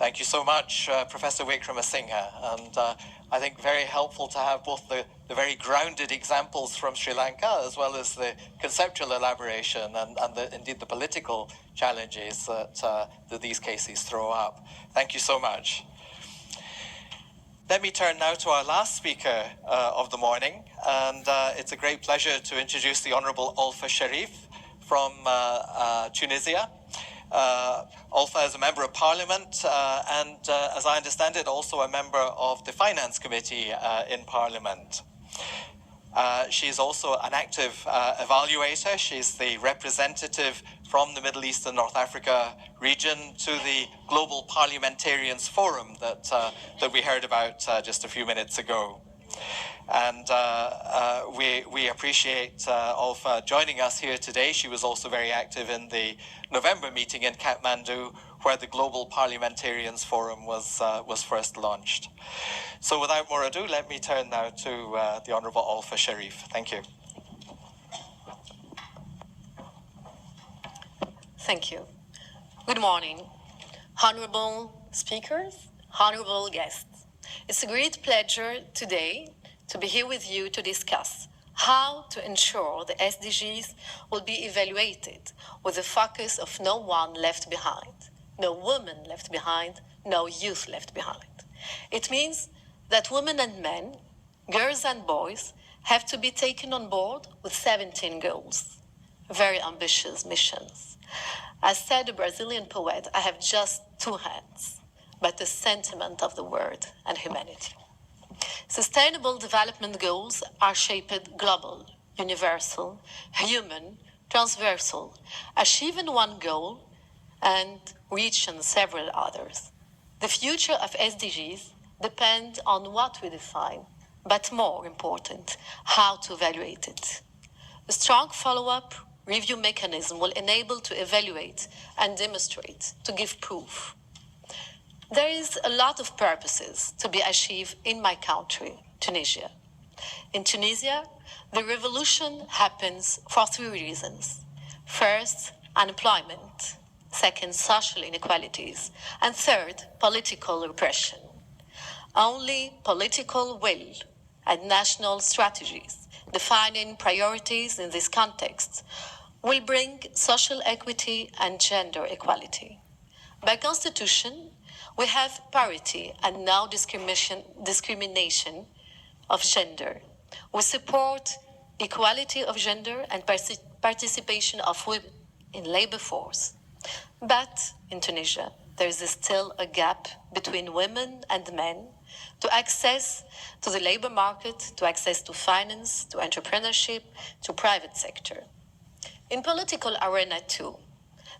Thank you so much, Professor Wickramasinghe. And I think very helpful to have both the very grounded examples from Sri Lanka as well as the conceptual elaboration and indeed the political challenges that these cases throw up. Thank you so much. Let me turn now to our last speaker of the morning, and it's a great pleasure to introduce the Honourable Olfa Sharif from Tunisia. Olfa is a member of Parliament and, as I understand it, also a member of the Finance Committee in Parliament. She's also an active evaluator. She's the representative from the Middle East and North Africa region to the Global Parliamentarians Forum that we heard about just a few minutes ago. And we appreciate Olfa joining us here today. She was also very active in the November meeting in Kathmandu, where the Global Parliamentarians Forum was first launched. So without more ado, let me turn now to the Honourable Olfa Sharif. Thank you. Thank you. Good morning, honourable speakers, honourable guests. It's a great pleasure today to be here with you to discuss how to ensure the SDGs will be evaluated with the focus of no one left behind, no woman left behind, no youth left behind. It means that women and men, girls and boys, have to be taken on board with 17 goals, very ambitious missions. As said a Brazilian poet, I have just two hands, but the sentiment of the world and humanity. Sustainable development goals are shaped global, universal, human, transversal, achieving one goal and reaching several others. The future of SDGs depends on what we define, but more important, how to evaluate it. A strong follow-up review mechanism will enable to evaluate and demonstrate, to give proof. There is a lot of purposes to be achieved in my country, Tunisia. In Tunisia, the revolution happens for three reasons. First, unemployment. Second, social inequalities. And third, political repression. Only political will and national strategies defining priorities in this context will bring social equity and gender equality. By constitution, we have parity and no discrimination of gender. We support equality of gender and participation of women in labor force. But in Tunisia, there is still a gap between women and men to access to the labor market, to access to finance, to entrepreneurship, to private sector. In political arena too,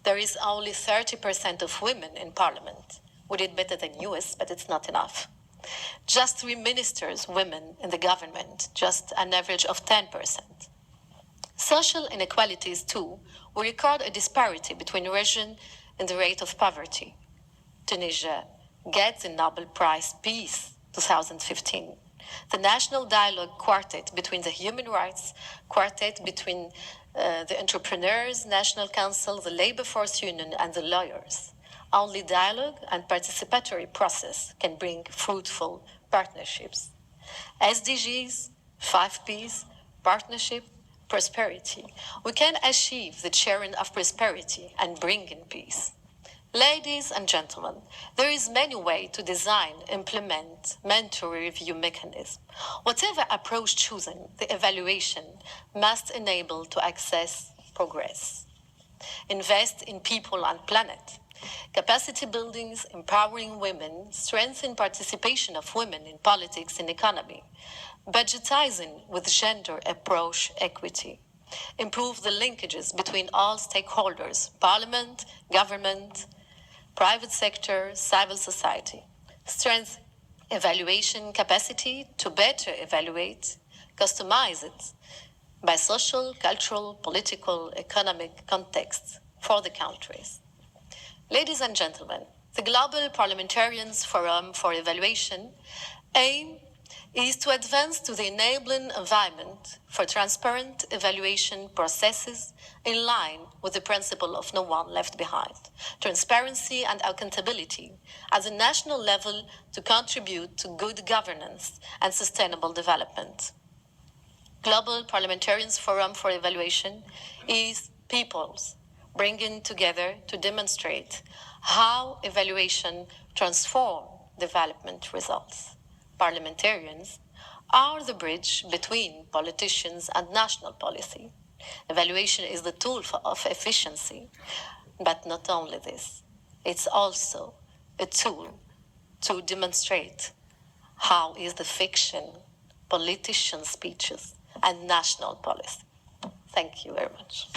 there is only 30% of women in parliament. We did better than US, but it's not enough. Just 3 ministers, women in the government, just an average of 10%. Social inequalities too, we record a disparity between regions in the rate of poverty. Tunisia gets the Nobel Prize Peace 2015. The National Dialogue Quartet between the Human Rights Quartet between the Entrepreneurs National Council, the Labor Force Union, and the lawyers. Only dialogue and participatory process can bring fruitful partnerships. SDGs, 5Ps, partnership, prosperity. We can achieve the sharing of prosperity and bring in peace. Ladies and gentlemen, there is many ways to design, implement, mentor review mechanism. Whatever approach chosen, the evaluation must enable to access progress. Invest in people and planet. Capacity buildings, empowering women, strengthen participation of women in politics and economy. Budgetizing with gender approach equity. Improve the linkages between all stakeholders, parliament, government, private sector, civil society. Strengthen evaluation capacity to better evaluate, customize it by social, cultural, political, economic contexts for the countries. Ladies and gentlemen, the Global Parliamentarians Forum for Evaluation aim is to advance to the enabling environment for transparent evaluation processes in line with the principle of no one left behind, transparency and accountability at the national level to contribute to good governance and sustainable development. Global Parliamentarians Forum for Evaluation is peoples bringing together to demonstrate how evaluation transforms development results. Parliamentarians are the bridge between politicians and national policy. Evaluation is the tool of efficiency, but not only this, it's also a tool to demonstrate how is the fiction, politician speeches, and national policy. Thank you very much.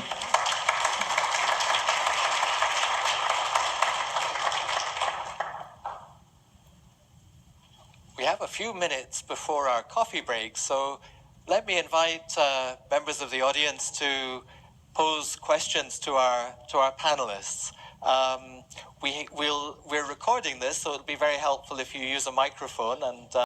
We have a few minutes before our coffee break, so let me invite members of the audience to pose questions to our panelists. We're recording this, so it'll be very helpful if you use a microphone and